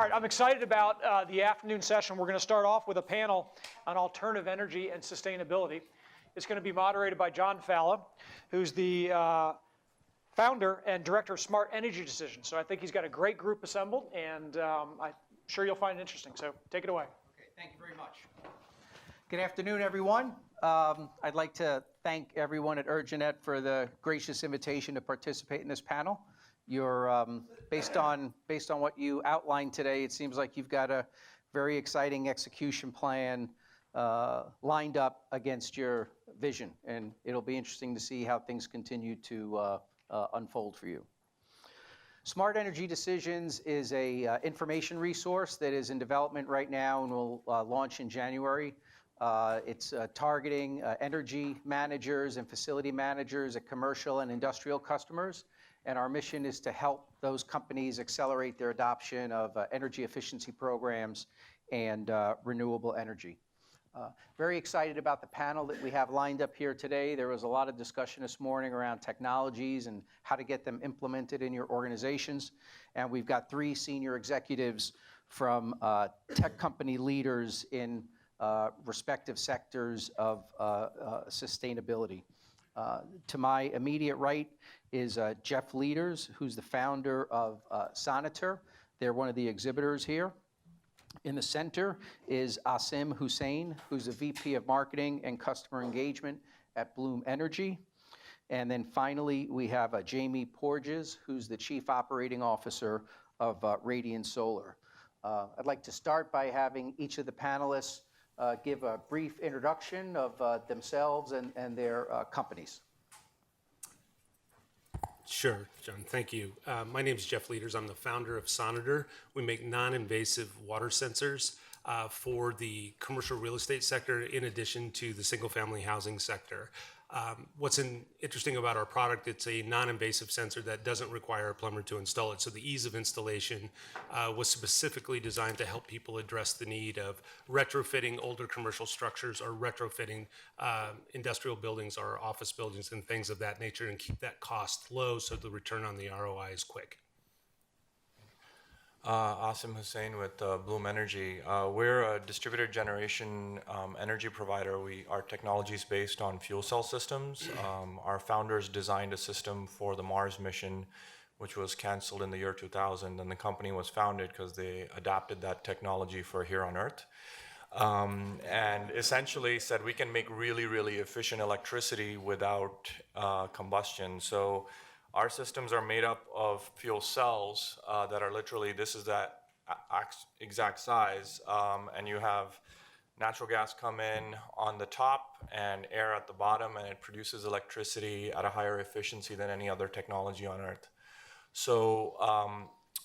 right, I'm excited about the afternoon session. We're going to start off with a panel on alternative energy and sustainability. It's going to be moderated by John Failla, who's the founder and director of Smart Energy Decisions. So I think he's got a great group assembled, and I'm sure you'll find it interesting. So take it away. Okay, thank you very much. Good afternoon, everyone. I'd like to thank everyone at Urginet for the gracious invitation to participate in this panel. You're based on what you outlined today, it seems like you've got a very exciting execution plan lined up against your vision, and it'll be interesting to see how things continue to unfold for you. Smart Energy Decisions is a information resource that is in development right now and will launch in January. It's targeting energy managers and facility managers at commercial and industrial customers. And our mission is to help those companies accelerate their adoption of energy efficiency programs and renewable energy. Very excited about the panel that we have lined up here today. There was a lot of discussion this morning around technologies and how to get them implemented in your organizations. And we've got 3 senior executives from tech company leaders in respective sectors of sustainability. To my immediate right is Jeff Leaders, who's the founder of Soneter. They're one of the exhibitors here. In the center is Asim Hussain, who's the VP of Marketing and Customer Engagement at Bloom Energy. And then finally, we have Jamie Porges, who's the Chief Operating Officer of Radiance Solar. I'd like to start by having each of the panelists give a brief introduction of themselves and their companies. Sure, John, thank you. My name is Jeff Leaders. I'm the founder of Soneter. We make non-invasive water sensors for the commercial real estate sector in addition to the single-family housing sector. What's interesting about our product, it's a non-invasive sensor that doesn't require a plumber to install it. So the ease of installation was specifically designed to help people address the need of retrofitting older commercial structures or retrofitting industrial buildings or office buildings and things of that nature and keep that cost low so the return on the ROI is quick. Asim Hussain with Bloom Energy. We're a distributed generation energy provider. Our technology is based on fuel cell systems. Our founders designed a system for the Mars mission, which was canceled in the year 2000, and the company was founded because they adapted that technology for here on Earth. And essentially said we can make really, really efficient electricity without combustion. So our systems are made up of fuel cells that are literally, this is that exact size, and you have natural gas come in on the top and air at the bottom, and it produces electricity at a higher efficiency than any other technology on Earth. So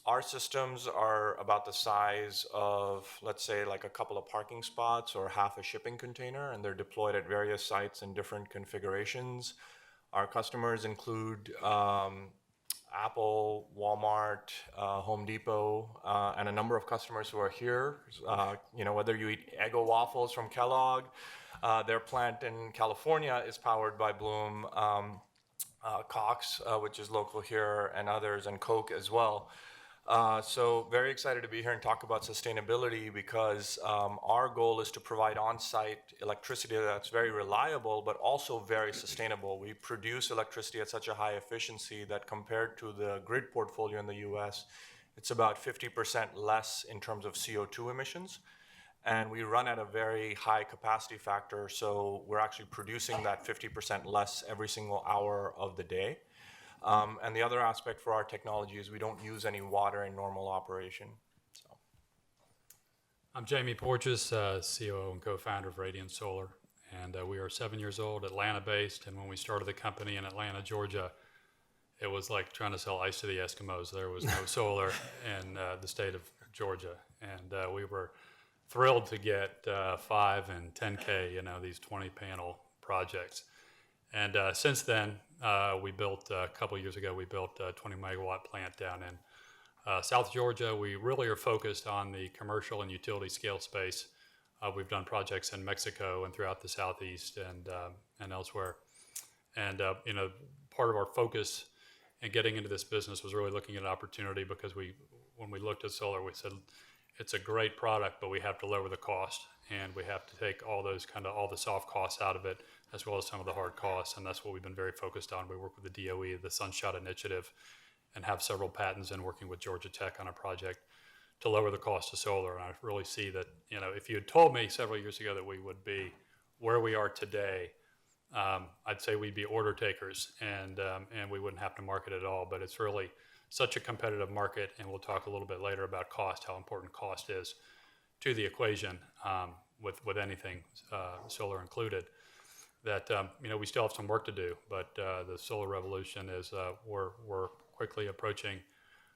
our systems are about the size of, let's say, like a couple of parking spots or half a shipping container, and they're deployed at various sites in different configurations. Our customers include Apple, Walmart, Home Depot, and a number of customers who are here. Whether you eat Eggo waffles from Kellogg, their plant in California is powered by Bloom, Cox, which is local here, and others, and Coke as well. So very excited to be here and talk about sustainability because our goal is to provide on-site electricity that's very reliable but also very sustainable. We produce electricity at such a high efficiency that compared to the grid portfolio in the US, it's about 50% less in terms of CO2 emissions. And we run at a very high capacity factor, so we're actually producing that 50% less every single hour of the day. And the other aspect for our technology is we don't use any water in normal operation. So. I'm Jamie Porges, COO and co-founder of Radiance Solar, and we are 7 years old, Atlanta-based, and when we started the company in Atlanta, Georgia, it was like trying to sell ice to the Eskimos. There was no solar in the state of Georgia, and we were thrilled to get 5 and 10K, these 20-panel projects. And since then, we built, a couple years ago, we built a 20-megawatt plant down in South Georgia. We really are focused on the commercial and utility scale space. We've done projects in Mexico and throughout the Southeast and elsewhere. And part of our focus in getting into this business was really looking at an opportunity because when we looked at solar, we said, it's a great product, but we have to lower the cost, and we have to take all the soft costs out of it, as well as some of the hard costs, and that's what we've been very focused on. We work with the DOE, the Sunshot Initiative, and have several patents in working with Georgia Tech on a project to lower the cost of solar. And I really see that, if you had told me several years ago that we would be where we are today, I'd say we'd be order takers, and we wouldn't have to market at all. But it's really such a competitive market, and we'll talk a little bit later about cost, how important cost is to the equation with anything, solar included, that we still have some work to do. But the solar revolution is we're quickly approaching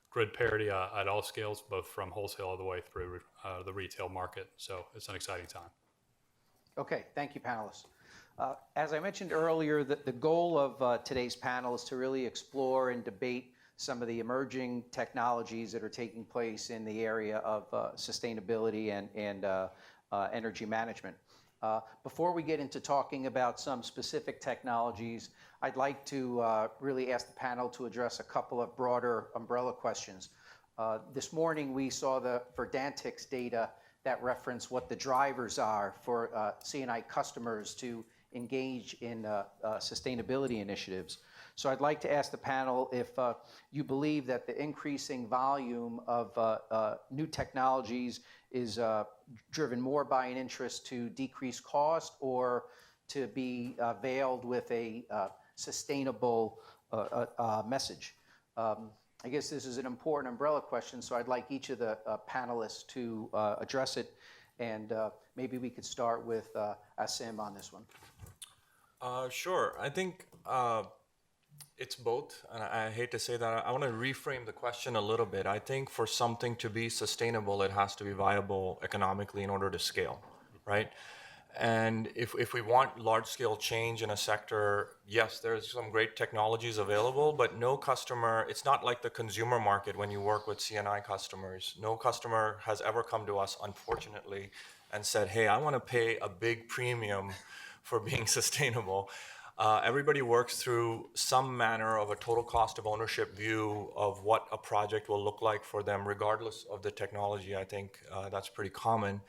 grid parity at all scales, both from wholesale all the way through the retail market. So it's an exciting time. Okay, thank you, panelists. As I mentioned earlier, the goal of today's panel is to really explore and debate some of the emerging technologies that are taking place in the area of sustainability and energy management. Before we get into talking about some specific technologies, I'd like to really ask the panel to address a couple of broader umbrella questions. This morning we saw the Verdantix data that reference what the drivers are for C&I customers to engage in sustainability initiatives. So I'd like to ask the panel if you believe that the increasing volume of new technologies is driven more by an interest to decrease cost or to be veiled with a sustainable message. I guess this is an important umbrella question, so I'd like each of the panelists to address it, and maybe we could start with Asim on this one. Sure. I think it's both, and I hate to say that. I want to reframe the question a little bit. I think for something to be sustainable, it has to be viable economically in order to scale, right? And if we want large-scale change in a sector, yes, there's some great technologies available, but no customer, it's not like the consumer market when you work with C&I customers. No customer has ever come to us, unfortunately, and said, hey, I want to pay a big premium for being sustainable. Everybody works through some manner of a total cost of ownership view of what a project will look like for them, regardless of the technology. I think that's pretty common.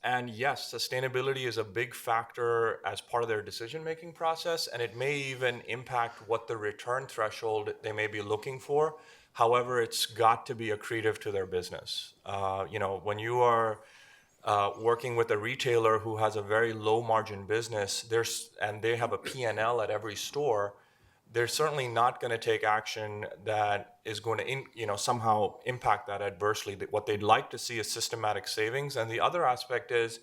And yes, sustainability is a big factor as part of their decision-making process, and it may even impact what the return threshold they may be looking for. However, it's got to be accretive to their business. When you are working with a retailer who has a very low margin business, and they have a P&L at every store, they're certainly not going to take action that is going to somehow impact that adversely. What they'd like to see is systematic savings. And the other aspect is,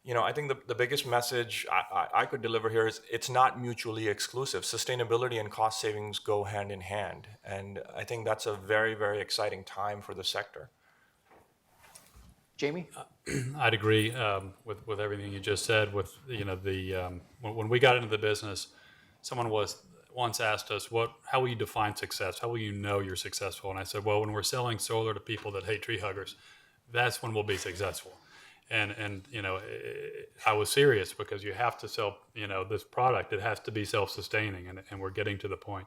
I think the biggest message I could deliver here is it's not mutually exclusive. Sustainability and cost savings go hand in hand. And I think that's a very, very exciting time for the sector. Jamie? I'd agree with everything you just said. With when we got into the business, someone once asked us, how will you define success? How will you know you're successful? And I said, well, when we're selling solar to people that hate tree huggers, that's when we'll be successful. And I was serious, because you have to sell this product. It has to be self-sustaining, and we're getting to the point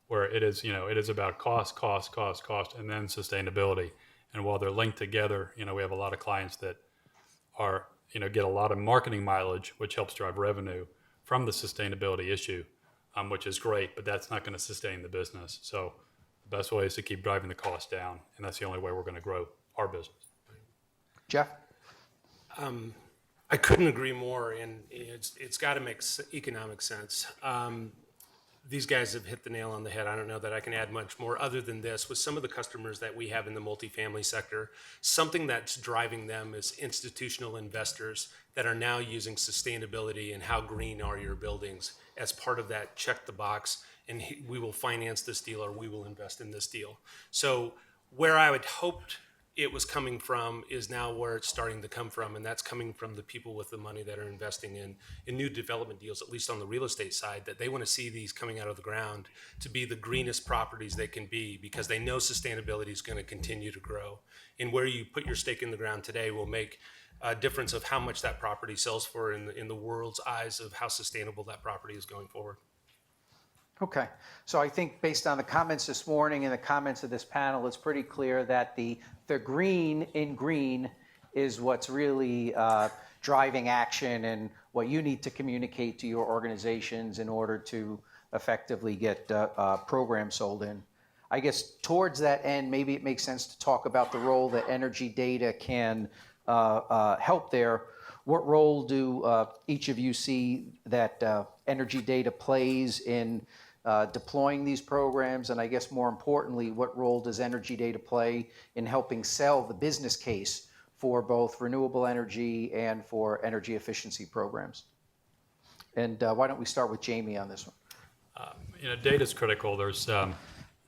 where it is about cost, and then sustainability. And while they're linked together, we have a lot of clients that get a lot of marketing mileage, which helps drive revenue from the sustainability issue, which is great, but that's not going to sustain the business. So the best way is to keep driving the cost down, and that's the only way we're going to grow our business. Jeff? I couldn't agree more, and it's got to make economic sense. These guys have hit the nail on the head. I don't know that I can add much more other than this. With some of the customers that we have in the multifamily sector, something that's driving them is institutional investors that are now using sustainability and how green are your buildings as part of that check the box, and we will finance this deal or we will invest in this deal. So where I had hoped it was coming from is now where it's starting to come from, and that's coming from the people with the money that are investing in new development deals, at least on the real estate side, that they want to see these coming out of the ground to be the greenest properties they can be, because they know sustainability is going to continue to grow. And where you put your stake in the ground today will make a difference of how much that property sells for in the world's eyes of how sustainable that property is going forward. Okay, so I think based on the comments this morning and the comments of this panel, it's pretty clear that the green in green is what's really driving action and what you need to communicate to your organizations in order to effectively get programs sold in. I guess towards that end, maybe it makes sense to talk about the role that energy data can help there. What role do each of you see that energy data plays in deploying these programs? And I guess more importantly, what role does energy data play in helping sell the business case for both renewable energy and for energy efficiency programs? And why don't we start with Jamie on this one? Data is critical. There's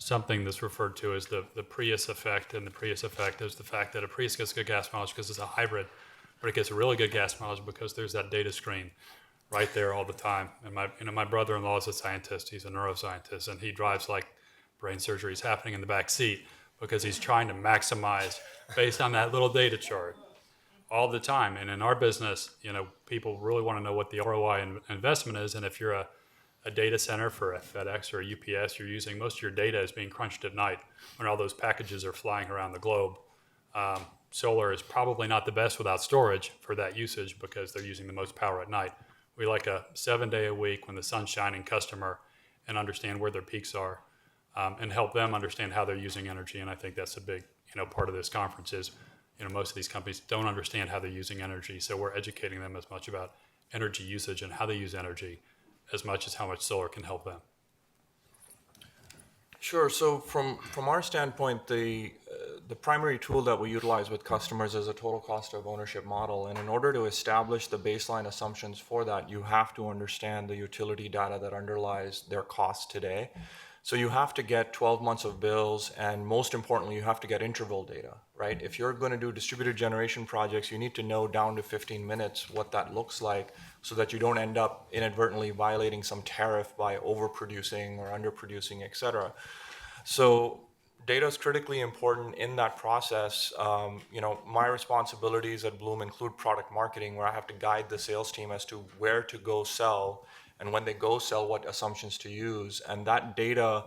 something that's referred to as the Prius Effect, and the Prius Effect is the fact that a Prius gets good gas mileage because it's a hybrid, but it gets a really good gas mileage because there's that data screen right there all the time. And my brother-in-law is a scientist. He's a neuroscientist, and he drives like brain surgery is happening in the back seat because he's trying to maximize based on that little data chart all the time. And in our business, people really want to know what the ROI investment is. And if you're a data center for a FedEx or a UPS, you're using most of your data is being crunched at night when all those packages are flying around the globe. Solar is probably not the best without storage for that usage because they're using the most power at night. We like a 7-day-a-week when the sun's shining customer and understand where their peaks are and help them understand how they're using energy. And I think that's a big part of this conference is most of these companies don't understand how they're using energy. So we're educating them as much about energy usage and how they use energy as much as how much solar can help them. Sure. So from our standpoint, the primary tool that we utilize with customers is a total cost of ownership model. And in order to establish the baseline assumptions for that, you have to understand the utility data that underlies their costs today. So you have to get 12 months of bills, and most importantly, you have to get interval data, right? If you're going to do distributed generation projects, you need to know down to 15 minutes what that looks like so that you don't end up inadvertently violating some tariff by overproducing or underproducing, et cetera. So data is critically important in that process. My responsibilities at Bloom include product marketing, where I have to guide the sales team as to where to go sell, and when they go sell, what assumptions to use. And that data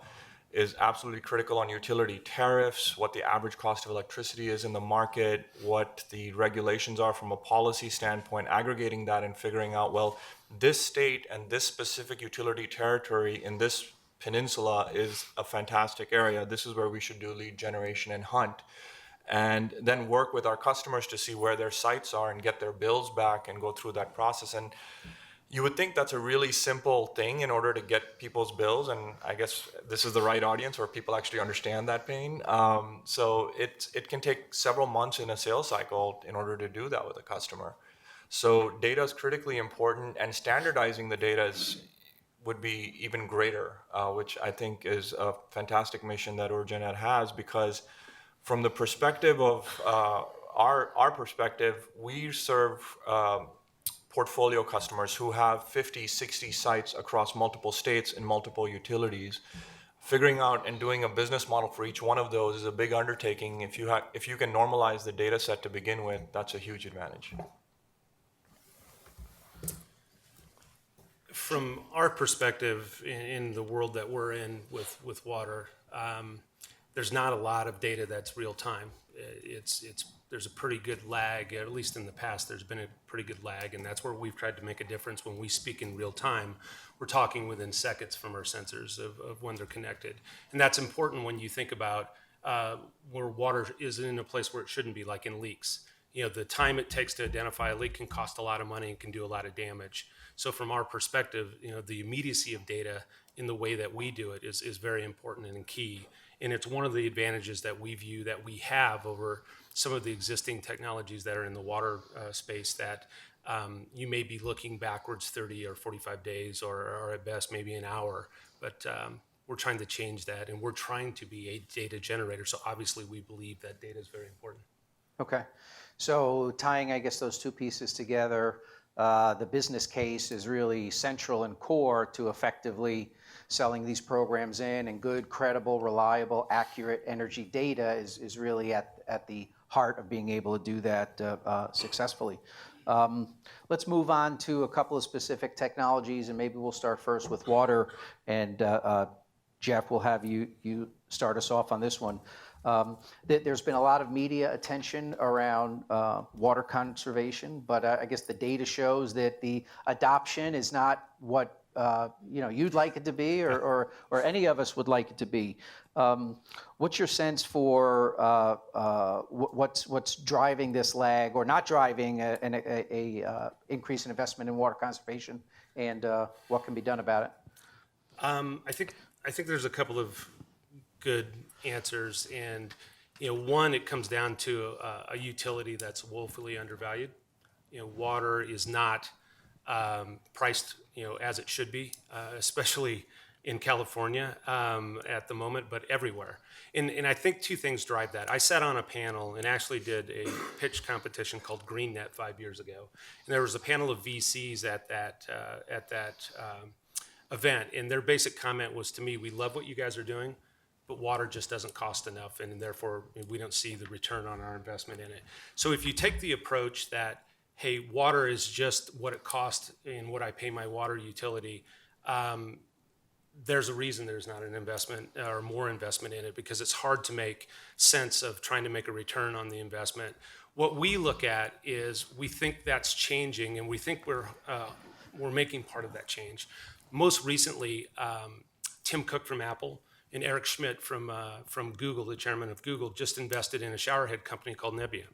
is absolutely critical on utility tariffs, what the average cost of electricity is in the market, what the regulations are from a policy standpoint, aggregating that and figuring out, well, this state and this specific utility territory in this peninsula is a fantastic area. This is where we should do lead generation and hunt. And then work with our customers to see where their sites are and get their bills back and go through that process. And you would think that's a really simple thing in order to get people's bills, and I guess this is the right audience where people actually understand that pain. So it can take several months in a sales cycle in order to do that with a customer. So data is critically important, and standardizing the data would be even greater, which I think is a fantastic mission that Urjanet has, because from the perspective of our perspective, we serve portfolio customers who have 50, 60 sites across multiple states and multiple utilities. Figuring out and doing a business model for each one of those is a big undertaking. If you can normalize the data set to begin with, that's a huge advantage. From our perspective in the world that we're in with water, there's not a lot of data that's real time. There's a pretty good lag, at least in the past, there's been a pretty good lag, and that's where we've tried to make a difference. When we speak in real time, we're talking within seconds from our sensors of when they're connected. And that's important when you think about where water is in a place where it shouldn't be, like in leaks. The time it takes to identify a leak can cost a lot of money and can do a lot of damage. So from our perspective, the immediacy of data in the way that we do it is very important and key. And it's one of the advantages that we view that we have over some of the existing technologies that are in the water space that you may be looking backwards 30 or 45 days or at best maybe an hour. But we're trying to change that, and we're trying to be a data generator. So obviously we believe that data is very important. Okay. So tying, I guess, those two pieces together, the business case is really central and core to effectively selling these programs in, and good, credible, reliable, accurate energy data is really at the heart of being able to do that successfully. Let's move on to a couple of specific technologies, and maybe we'll start first with water. And Jeff, we'll have you start us off on this one. There's been a lot of media attention around water conservation, but I guess the data shows that the adoption is not what you'd like it to be, or any of us would like it to be. What's your sense for what's driving this lag, or not driving a increase in investment in water conservation, and what can be done about it? I think there's a couple of good answers, and one, it comes down to a utility that's woefully undervalued. Water is not priced as it should be, especially in California at the moment, but everywhere. And I think two things drive that. I sat on a panel and actually did a pitch competition called GreenNet 5 years ago, and there was a panel of VCs at that event, and their basic comment was to me, we love what you guys are doing, but water just doesn't cost enough, and therefore we don't see the return on our investment in it. So if you take the approach that, hey, water is just what it costs and what I pay my water utility, there's a reason there's not an investment or more investment in it, because it's hard to make sense of trying to make a return on the investment. What we look at is we think that's changing, and we think we're making part of that change. Most recently, Tim Cook from Apple and Eric Schmidt from Google, the chairman of Google, just invested in a showerhead company called Nebbia,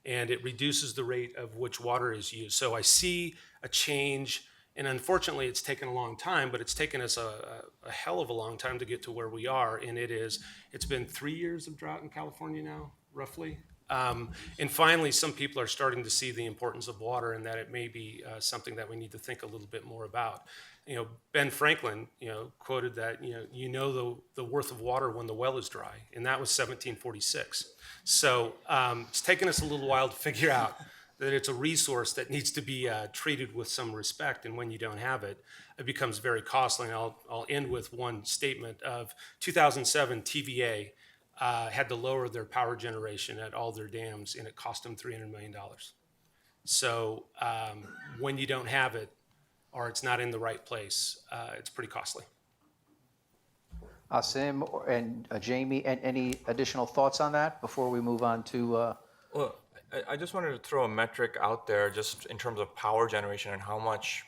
and it reduces the rate of which water is used. So I see a change, and unfortunately it's taken a long time, but it's taken us a hell of a long time to get to where we are, and it's been 3 years of drought in California now, roughly. And finally, some people are starting to see the importance of water, and that it may be something that we need to think a little bit more about. Ben Franklin, quoted that, the worth of water when the well is dry, and that was 1746. So it's taken us a little while to figure out that it's a resource that needs to be treated with some respect, and when you don't have it, it becomes very costly. And I'll end with one statement of 2007, TVA had to lower their power generation at all their dams, and it cost them $300 million. So when you don't have it, or it's not in the right place, it's pretty costly. Asim and Jamie, any additional thoughts on that before we move on to? Well, I just wanted to throw a metric out there just in terms of power generation and how much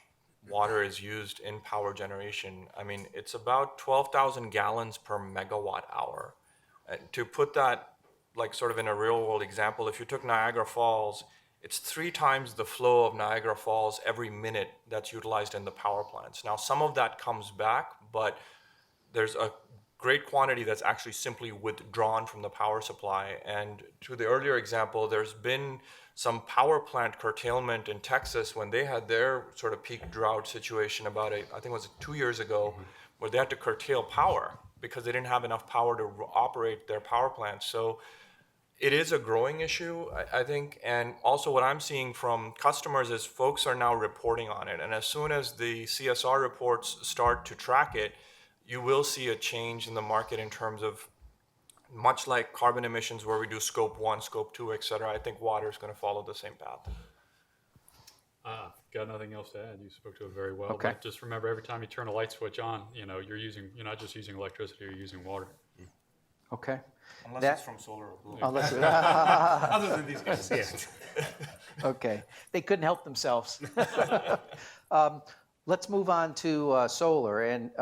water is used in power generation. I mean, it's about 12,000 gallons per megawatt hour. And to put that like sort of in a real world example, if you took Niagara Falls, it's 3 times the flow of Niagara Falls every minute that's utilized in the power plants. Now, some of that comes back, but there's a great quantity that's actually simply withdrawn from the power supply. And to the earlier example, there's been some power plant curtailment in Texas when they had their sort of peak drought situation about I think it was 2 years ago, where they had to curtail power because they didn't have enough power to operate their power plants. So it is a growing issue, I think. And also what I'm seeing from customers is folks are now reporting on it. And as soon as the CSR reports start to track it, you will see a change in the market in terms of, much like carbon emissions where we do scope 1, scope 2, et cetera, I think water is going to follow the same path. Got nothing else to add. You spoke to it very well. Okay. But just remember, every time you turn a light switch on, you're not just using electricity, you're using water. Okay. Unless it's from solar or blue. Unless Other than these guys, yeah. Okay, they couldn't help themselves. Let's move on to solar, and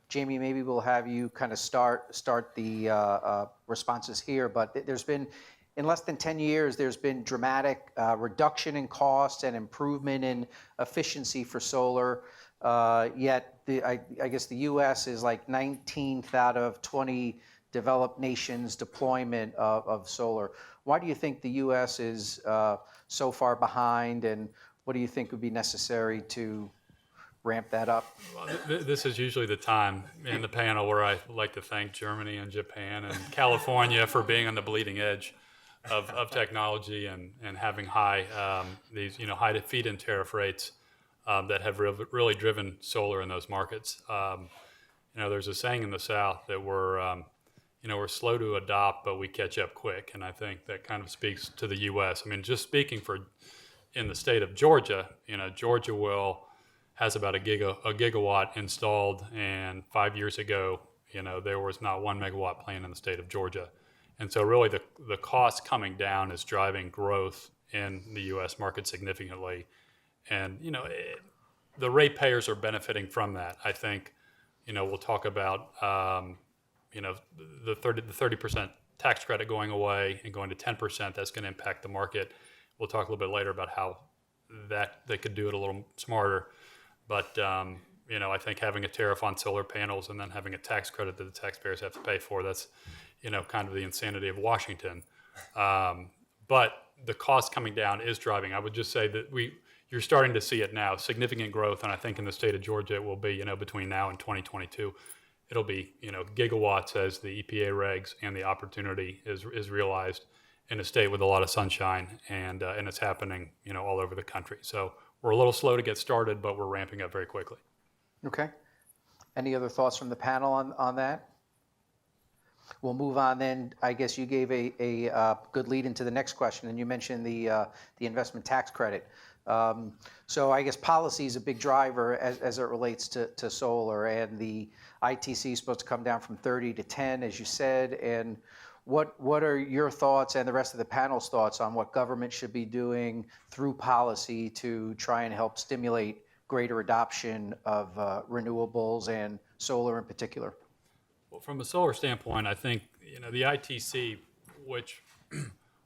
Jamie, maybe we'll have you kind of start the responses here. But there's been, in less than 10 years, there's been dramatic reduction in cost and improvement in efficiency for solar. Yet, I guess the U.S. is like 19th out of 20 developed nations' deployment of solar. Why do you think the U.S. is so far behind, and what do you think would be necessary to ramp that up? Well, this is usually the time in the panel where I like to thank Germany and Japan and California for being on the bleeding edge of technology and having high high feed-in tariff rates that have really driven solar in those markets. There's a saying in the South that we're slow to adopt, but we catch up quick, and I think that kind of speaks to the U.S. I mean, just speaking for in the state of Georgia, Georgia has about a gigawatt installed, and 5 years ago, there was not 1 megawatt plant in the state of Georgia. And so really the cost coming down is driving growth in the U.S. market significantly. And, the ratepayers are benefiting from that. I think, we'll talk about, the 30% tax credit going away and going to 10%. That's going to impact the market. We'll talk a little bit later about how that they could do it a little smarter. But, I think having a tariff on solar panels and then having a tax credit that the taxpayers have to pay for, that's, kind of the insanity of Washington. But the cost coming down is driving. I would just say that you're starting to see it now, significant growth. And I think in the state of Georgia, it will be, between now and 2022, it'll be, gigawatts as the EPA regs and the opportunity is realized in a state with a lot of sunshine, and it's happening, all over the country. So we're a little slow to get started, but we're ramping up very quickly. Okay. Any other thoughts from the panel on that? We'll move on then. I guess you gave a good lead into the next question, and you mentioned the investment tax credit. So I guess policy is a big driver as it relates to solar, and the ITC is supposed to come down from 30 to 10, as you said. And what are your thoughts and the rest of the panel's thoughts on what government should be doing through policy to try and help stimulate greater adoption of renewables and solar in particular? Well, from a solar standpoint, I think, the ITC, which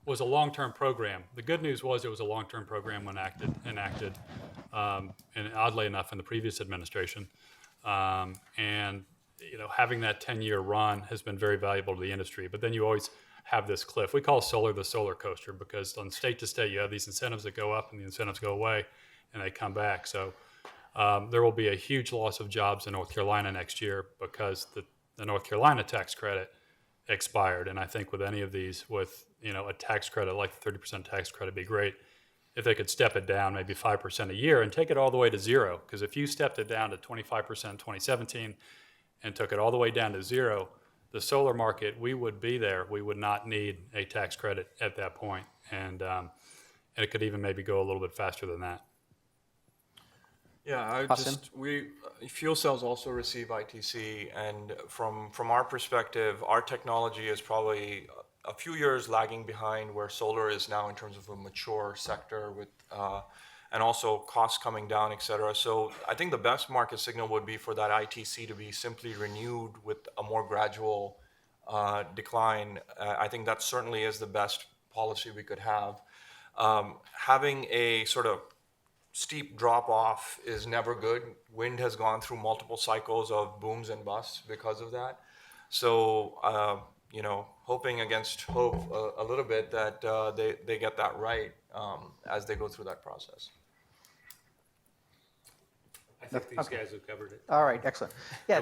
was a long-term program. The good news was it was a long-term program when enacted, and oddly enough, in the previous administration. And having that 10-year run has been very valuable to the industry. But then you always have this cliff. We call solar the solar coaster, because on state to state, you have these incentives that go up and the incentives go away, and they come back. So there will be a huge loss of jobs in North Carolina next year because the North Carolina tax credit expired. And I think with any of these, with a tax credit like the 30% tax credit, be great if they could step it down maybe 5% a year and take it all the way to zero. Because if you stepped it down to 25% in 2017 and took it all the way down to zero, the solar market, we would be there. We would not need a tax credit at that point. And it could even maybe go a little bit faster than that. Yeah, fuel cells also receive ITC, and from our perspective, our technology is probably a few years lagging behind where solar is now in terms of a mature sector with, and also costs coming down, et cetera. So I think the best market signal would be for that ITC to be simply renewed with a more gradual decline. I think that certainly is the best policy we could have. Having a sort of steep drop off is never good. Wind has gone through multiple cycles of booms and busts because of that. So, hoping against hope a little bit that they get that right as they go through that process. I think these guys have covered it. All right, excellent. Yeah,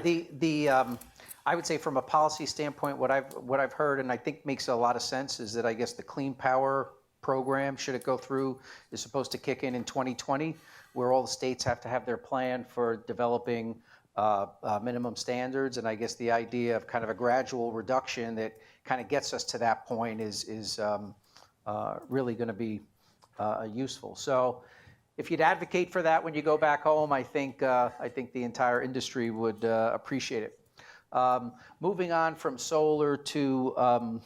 I would say from a policy standpoint, what I've heard, and I think makes a lot of sense, is that I guess the Clean Power program, should it go through, is supposed to kick in 2020, where all the states have to have their plan for developing minimum standards. And I guess the idea of kind of a gradual reduction that kind of gets us to that point is really going to be useful. So if you'd advocate for that when you go back home, I think the entire industry would appreciate it. Moving on from solar to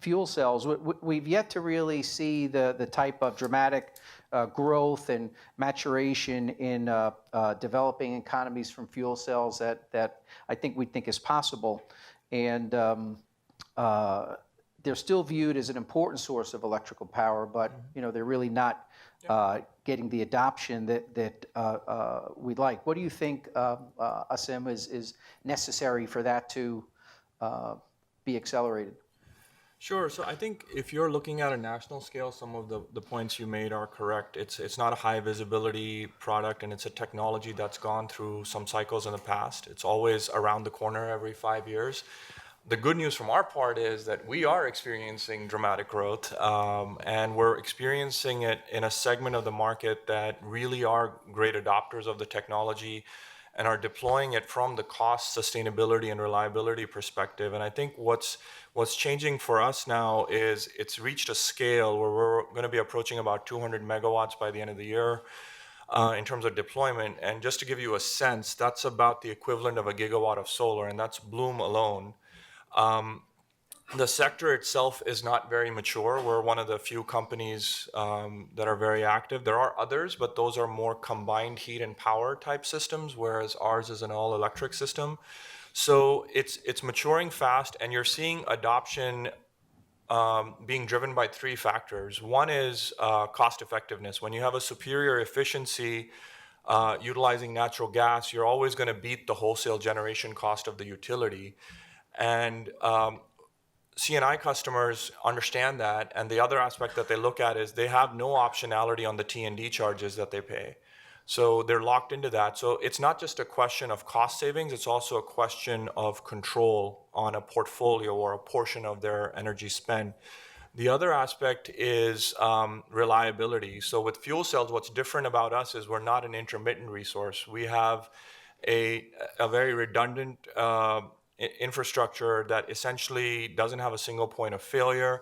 fuel cells, we've yet to really see the type of dramatic growth and maturation in developing economies from fuel cells that I think we think is possible. And they're still viewed as an important source of electrical power, but they're really not getting the adoption that we'd like. What do you think, Asim, is necessary for that to be accelerated? Sure. So I think if you're looking at a national scale, some of the points you made are correct. It's not a high visibility product, and it's a technology that's gone through some cycles in the past. It's always around the corner every 5 years. The good news from our part is that we are experiencing dramatic growth, and we're experiencing it in a segment of the market that really are great adopters of the technology. and are deploying it from the cost, sustainability, and reliability perspective. And I think what's changing for us now is it's reached a scale where we're going to be approaching about 200 megawatts by the end of the year in terms of deployment. And just to give you a sense, that's about the equivalent of a gigawatt of solar, and that's Bloom alone. The sector itself is not very mature. We're one of the few companies that are very active. There are others, but those are more combined heat and power type systems, whereas ours is an all-electric system. So it's maturing fast, and you're seeing adoption being driven by three factors. One is cost effectiveness. When you have a superior efficiency utilizing natural gas, you're always going to beat the wholesale generation cost of the utility. And C&I customers understand that, and the other aspect that they look at is they have no optionality on the T&D charges that they pay. So they're locked into that. So it's not just a question of cost savings, it's also a question of control on a portfolio or a portion of their energy spend. The other aspect is reliability. So with fuel cells, what's different about us is we're not an intermittent resource. We have a very redundant infrastructure that essentially doesn't have a single point of failure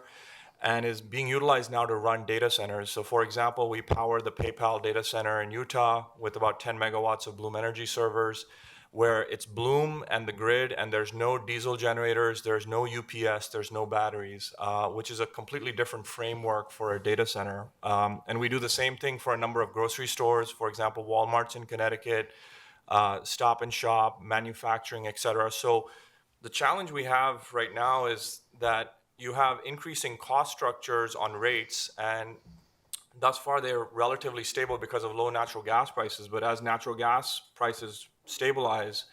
and is being utilized now to run data centers. So for example, we power the PayPal data center in Utah with about 10 megawatts of Bloom Energy servers, where it's Bloom and the grid, and there's no diesel generators, there's no UPS, there's no batteries, which is a completely different framework for a data center. And we do the same thing for a number of grocery stores, for example, Walmart's in Connecticut, Stop and Shop, manufacturing, et cetera. So the challenge we have right now is that you have increasing cost structures on rates, and thus far they're relatively stable because of low natural gas prices. But as natural gas prices stabilize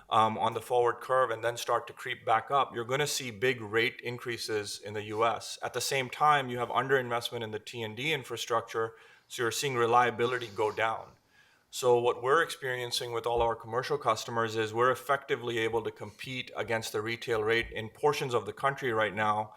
on the forward curve and then start to creep back up, you're going to see big rate increases in the US. At the same time, you have underinvestment in the T&D infrastructure, so you're seeing reliability go down. So what we're experiencing with all our commercial customers is we're effectively able to compete against the retail rate in portions of the country right now.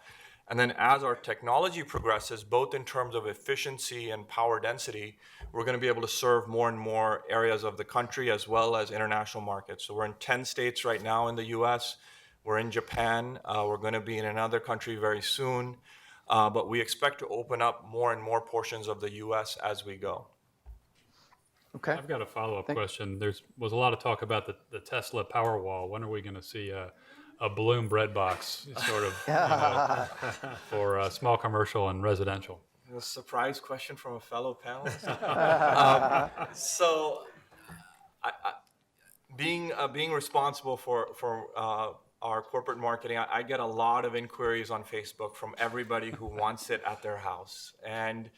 And then as our technology progresses, both in terms of efficiency and power density, we're going to be able to serve more and more areas of the country as well as international markets. So we're in 10 states right now in the US. We're in Japan. We're going to be in another country very soon. But we expect to open up more and more portions of the US as we go. Okay. I've got a follow-up question. There was a lot of talk about the Tesla Powerwall. When are we going to see a Bloom Breadbox sort of for small commercial and residential? A surprise question from a fellow panelist. Being responsible for our corporate marketing, I get a lot of inquiries on Facebook from everybody who wants it at their house. And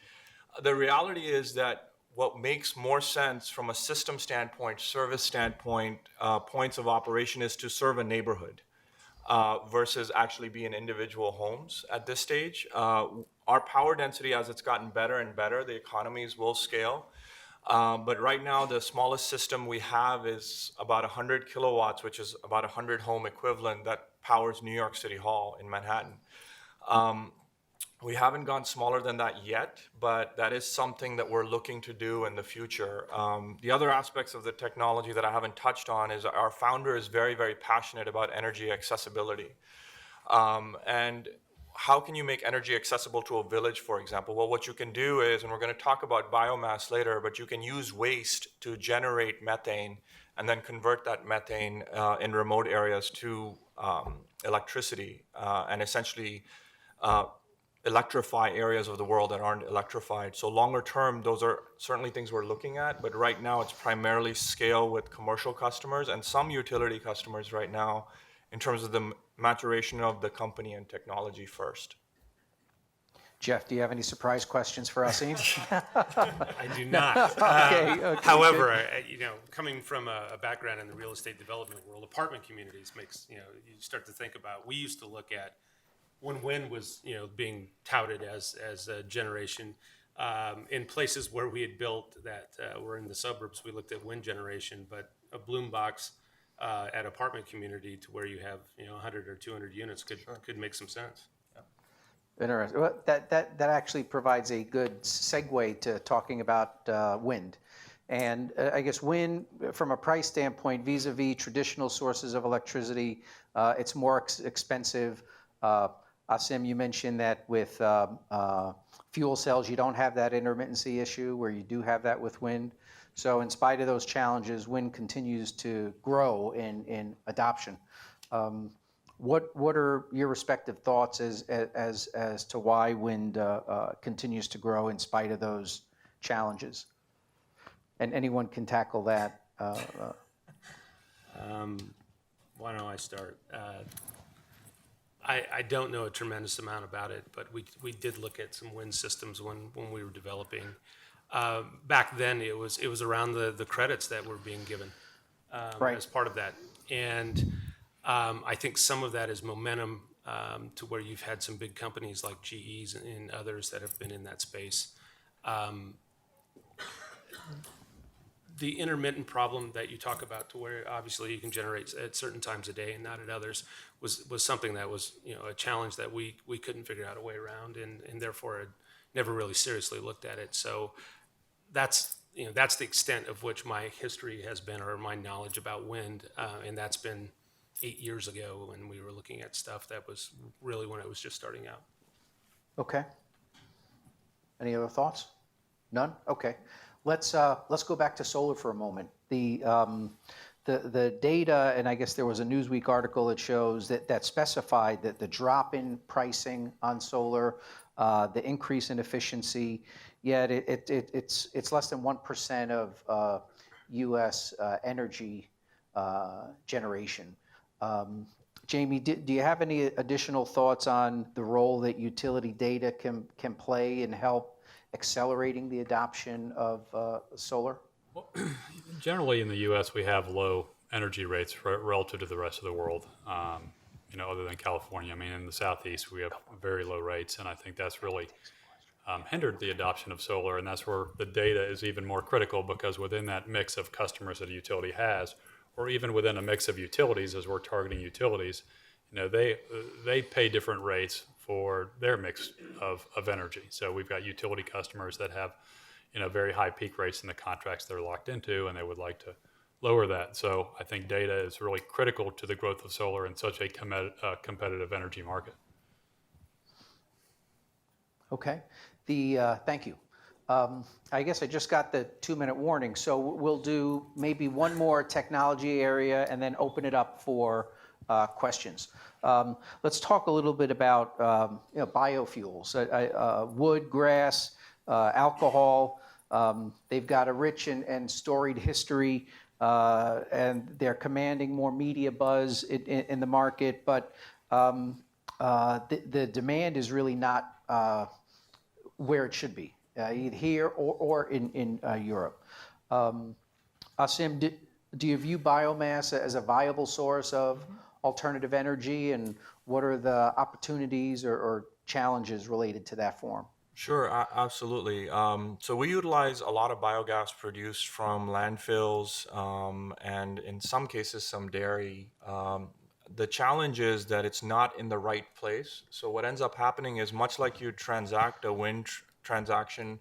the reality is that what makes more sense from a system standpoint, service standpoint, points of operation is to serve a neighborhood versus actually be in individual homes at this stage. Our power density, as it's gotten better and better, the economies will scale. But right now, the smallest system we have is about 100 kilowatts, which is about 100 home equivalent that powers New York City Hall in Manhattan. We haven't gone smaller than that yet, but that is something that we're looking to do in the future. The other aspects of the technology that I haven't touched on is our founder is very, very passionate about energy accessibility. And how can you make energy accessible to a village, for example? Well, what you can do is, and we're going to talk about biomass later, but you can use waste to generate methane and then convert that methane in remote areas to electricity and essentially electrify areas of the world that aren't electrified. So longer term, those are certainly things we're looking at, but right now it's primarily scale with commercial customers and some utility customers right now in terms of the maturation of the company and technology first. Jeff, do you have any surprise questions for Asim? I do not. Okay, However, coming from a background in the real estate development world, apartment communities makes, you start to think about, we used to look at when wind was, being touted as a generation, in places where we had built that were in the suburbs, we looked at wind generation, but a Bloom box at apartment community to where you have, 100 or 200 units could make some sense. Interesting. Well, that actually provides a good segue to talking about wind. And I guess wind, from a price standpoint, vis-a-vis traditional sources of electricity, it's more expensive. Asim, you mentioned that with fuel cells, you don't have that intermittency issue where you do have that with wind. So in spite of those challenges, wind continues to grow in adoption. What are your respective thoughts as to why wind continues to grow in spite of those challenges? And anyone can tackle that. Why don't I start? I don't know a tremendous amount about it, but we did look at some wind systems when we were developing. Back then, it was around the credits that were being given Right. as part of that, and I think some of that is momentum to where you've had some big companies like GEs and others that have been in that space. The intermittent problem that you talk about, to where obviously you can generate at certain times a day and not at others, was something that was a challenge that we couldn't figure out a way around, and therefore had never really seriously looked at it. So that's the extent of which my history has been, or my knowledge about wind, and that's been 8 years ago when we were looking at stuff that was really when it was just starting out. Okay. Any other thoughts? None? Okay. Let's go back to solar for a moment. The data, and I guess there was a Newsweek article that shows that specified that the drop in pricing on solar, the increase in efficiency, yet it's less than 1% of U.S. energy generation. Jamie, do you have any additional thoughts on the role that utility data can play in help accelerating the adoption of solar? Well, generally in the U.S., we have low energy rates relative to the rest of the world, other than California. I mean, in the Southeast, we have very low rates, and I think that's really hindered the adoption of solar, and that's where the data is even more critical, because within that mix of customers that a utility has, or even within a mix of utilities, as we're targeting utilities, they pay different rates for their mix of energy. So we've got utility customers that have, very high peak rates in the contracts they're locked into, and they would like to lower that. So I think data is really critical to the growth of solar in such a competitive energy market. Okay. Thank you. I guess I just got the 2-minute warning, so we'll do maybe one more technology area and then open it up for questions. Let's talk a little bit about biofuels, wood, grass, alcohol. They've got a rich and storied history, and they're commanding more media buzz in the market, but the demand is really not where it should be, either here or in Europe. Asim, do you view biomass as a viable source of alternative energy, and what are the opportunities or challenges related to that form? Sure, absolutely. So we utilize a lot of biogas produced from landfills, and in some cases some dairy. The challenge is that it's not in the right place. So what ends up happening is, much like you transact a wind transaction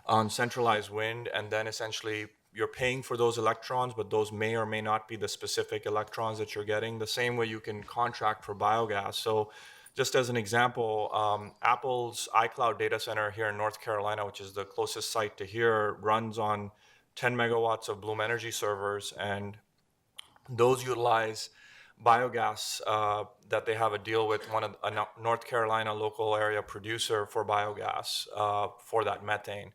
on centralized wind, and then essentially you're paying for those electrons, but those may or may not be the specific electrons that you're getting. The same way you can contract for biogas. So just as an example, Apple's iCloud data center here in North Carolina, which is the closest site to here, runs on 10 megawatts of Bloom Energy servers, and those utilize biogas that they have a deal with a North Carolina local area producer for biogas for that methane.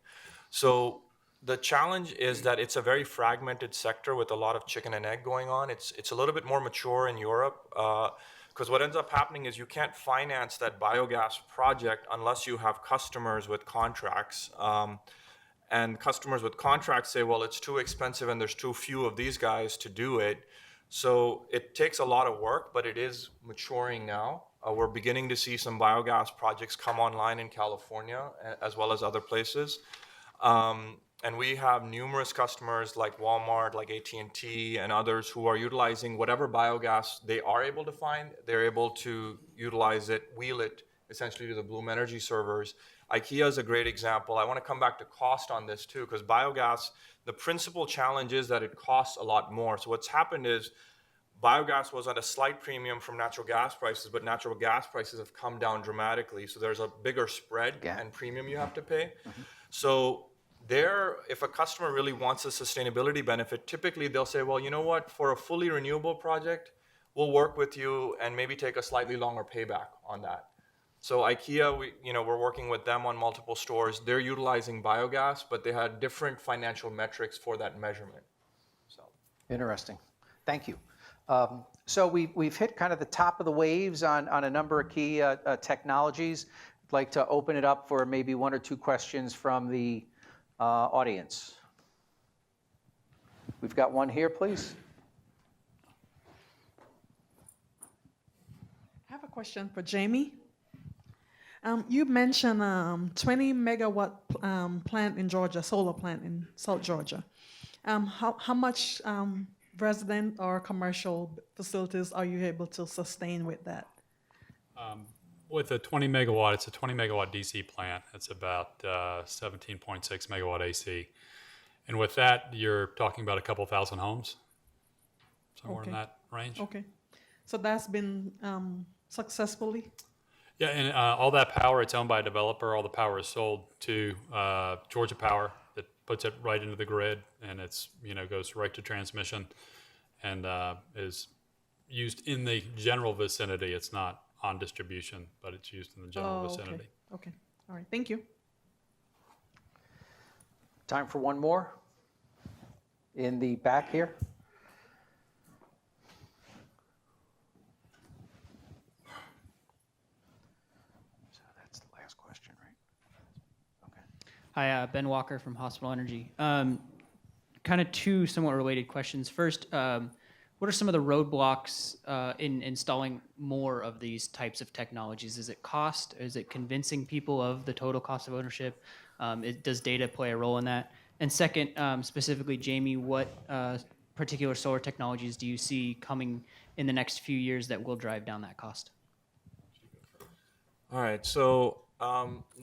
So the challenge is that it's a very fragmented sector with a lot of chicken and egg going on. It's a little bit more mature in Europe, because what ends up happening is you can't finance that biogas project unless you have customers with contracts. And customers with contracts say, well, it's too expensive and there's too few of these guys to do it. So it takes a lot of work, but it is maturing now. We're beginning to see some biogas projects come online in California, as well as other places. And we have numerous customers like Walmart, like AT&T, and others who are utilizing whatever biogas they are able to find. They're able to utilize it, wheel it essentially to the Bloom Energy servers. IKEA is a great example. I want to come back to cost on this too, because biogas, the principal challenge is that it costs a lot more. So what's happened is biogas was at a slight premium from natural gas prices, but natural gas prices have come down dramatically. So there's a bigger spread and premium you have to pay. So there, if a customer really wants a sustainability benefit, typically they'll say, well, you know what, for a fully renewable project, we'll work with you and maybe take a slightly longer payback on that. So IKEA, we're working with them on multiple stores. They're utilizing biogas, but they had different financial metrics for that measurement. So Interesting. Thank you. So we've hit kind of the top of the waves on a number of key technologies. I'd like to open it up for maybe one or two questions from the audience. We've got one here, please. I have a question for Jamie. You mentioned 20 megawatt plant in Georgia, solar plant in South Georgia. How much resident or commercial facilities are you able to sustain with that? With a 20 megawatt, it's a 20 megawatt DC plant. It's about 17.6 megawatt AC. And with that, you're talking about a couple thousand homes, somewhere in that range. Okay. So that's been successfully? Yeah, and all that power, it's owned by a developer. All the power is sold to Georgia Power that puts it right into the grid, and it's goes right to transmission and is used in the general vicinity. It's not on distribution, but it's used in the general vicinity. Okay. All right. Thank you. Time for one more in the back here. So that's the last question, right? Okay. Hi, Ben Walker from Hospital Energy. Kind of two somewhat related questions. First, what are some of the roadblocks in installing more of these types of technologies? Is it cost? Is it convincing people of the total cost of ownership? Does data play a role in that? And second, specifically, Jamie, what particular solar technologies do you see coming in the next few years that will drive down that cost? all right, so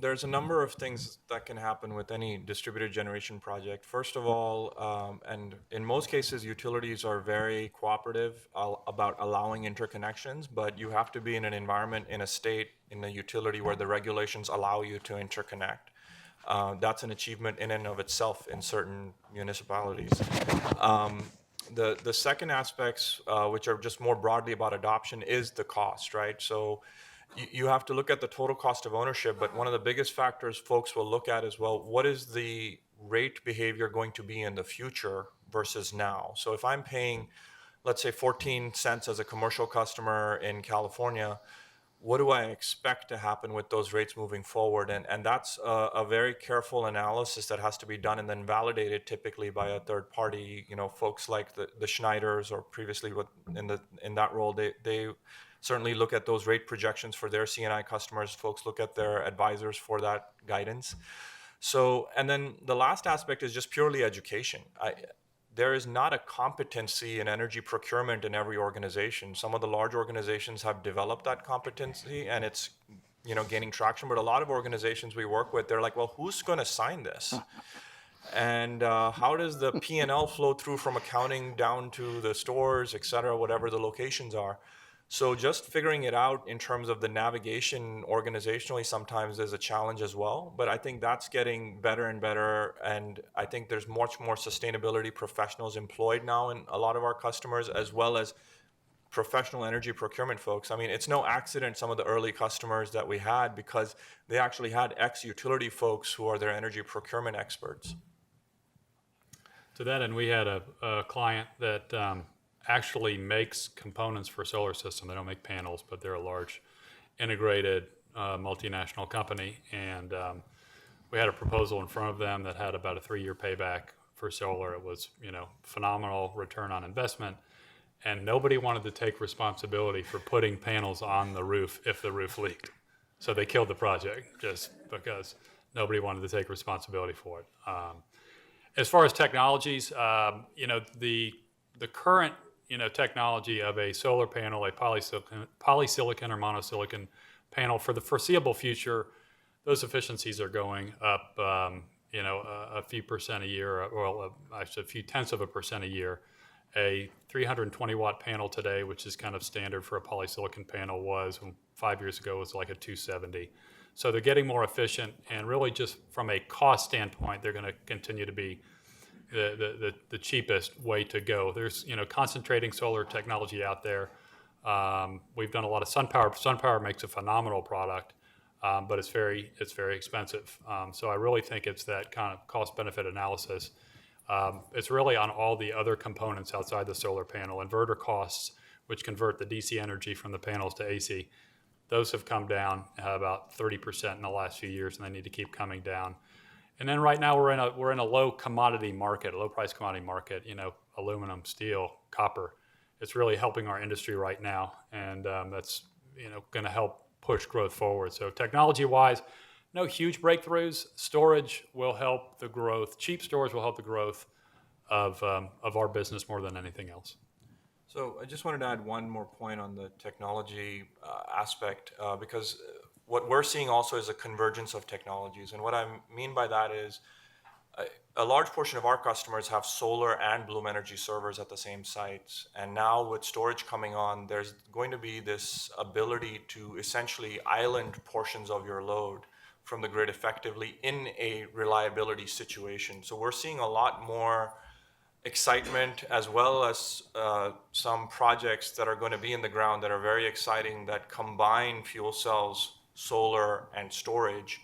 there's a number of things that can happen with any distributed generation project. First of all, and in most cases, utilities are very cooperative about allowing interconnections, but you have to be in an environment, in a state, in a utility where the regulations allow you to interconnect. That's an achievement in and of itself in certain municipalities. The second aspects, which are just more broadly about adoption, is the cost, right? So you have to look at the total cost of ownership, but one of the biggest factors folks will look at is, well, what is the rate behavior going to be in the future versus now? So if I'm paying, let's say 14 cents as a commercial customer in California, what do I expect to happen with those rates moving forward? And that's a very careful analysis that has to be done and then validated typically by a third party, folks like the Schneiders, or previously in that role, they certainly look at those rate projections for their C&I customers. Folks look at their advisors for that guidance. So, and then the last aspect is just purely education. There is not a competency in energy procurement in every organization. Some of the large organizations have developed that competency and it's gaining traction, but a lot of organizations we work with, they're like, well, who's going to sign this? And how does the P&L flow through from accounting down to the stores, et cetera, whatever the locations are? So just figuring it out in terms of the navigation organizationally sometimes is a challenge as well. But I think that's getting better and better. And I think there's much more sustainability professionals employed now in a lot of our customers, as well as professional energy procurement folks. I mean, it's no accident some of the early customers that we had, because they actually had ex-utility folks who are their energy procurement experts. To that end, we had a client that actually makes components for solar system. They don't make panels, but they're a large integrated multinational company. And we had a proposal in front of them that had about a 3-year payback for solar. It was, phenomenal return on investment. And nobody wanted to take responsibility for putting panels on the roof if the roof leaked. So they killed the project just because nobody wanted to take responsibility for it. As far as technologies, the current technology of a solar panel, a polysilicon or monosilicon panel for the foreseeable future, those efficiencies are going up, a few percent a year, actually a few tenths of a percent a year. A 320 watt panel today, which is kind of standard for a polysilicon panel, was 5 years ago was like a 270. So they're getting more efficient, and really just from a cost standpoint, they're going to continue to be the cheapest way to go. There's concentrating solar technology out there. We've done a lot of SunPower. SunPower makes a phenomenal product, but it's very expensive. So I really think it's that kind of cost benefit analysis. It's really on all the other components outside the solar panel. Inverter costs, which convert the DC energy from the panels to AC, those have come down about 30% in the last few years, and they need to keep coming down. And then right now we're in a low commodity market, a low price commodity market. Aluminum, steel, copper. It's really helping our industry right now, and that's going to help push growth forward. So technology-wise, no huge breakthroughs. Storage will help the growth. Cheap storage will help the growth of our business more than anything else. So I just wanted to add one more point on the technology aspect, because what we're seeing also is a convergence of technologies. And what I mean by that is a large portion of our customers have solar and Bloom Energy servers at the same sites. And now with storage coming on, there's going to be this ability to essentially island portions of your load from the grid effectively in a reliability situation. So we're seeing a lot more excitement, as well as some projects that are going to be in the ground that are very exciting, that combine fuel cells, solar, and storage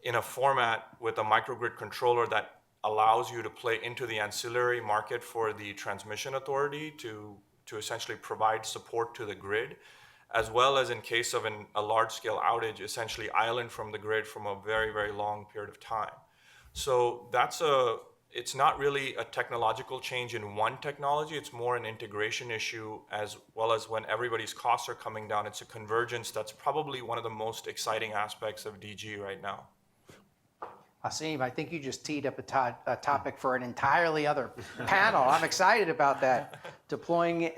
in a format with a microgrid controller that allows you to play into the ancillary market for the transmission authority to essentially provide support to the grid, as well as in case of a large-scale outage, essentially island from the grid from a very, very long period of time. So it's not really a technological change in one technology, it's more an integration issue, as well as when everybody's costs are coming down, it's a convergence that's probably one of the most exciting aspects of DG right now. Asim, I think you just teed up a topic for an entirely other panel. I'm excited about that. Deploying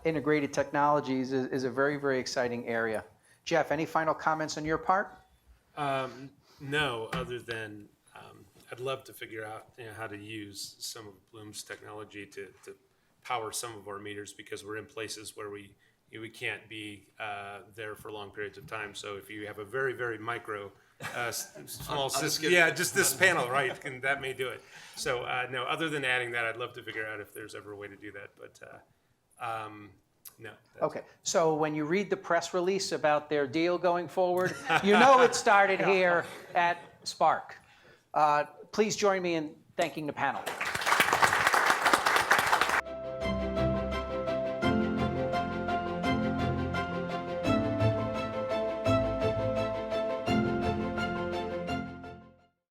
integrated technologies is a very, very exciting area. Jeff, any final comments on your part? No, other than I'd love to figure out how to use some of Bloom's technology to power some of our meters, because we're in places where we can't be there for long periods of time. So if you have a very, very micro small system, just this panel, right? And that may do it. So no, other than adding that, I'd love to figure out if there's ever a way to do that. But no. Okay, so when you read the press release about their deal going forward, it started here at Spark. Please join me in thanking the panel.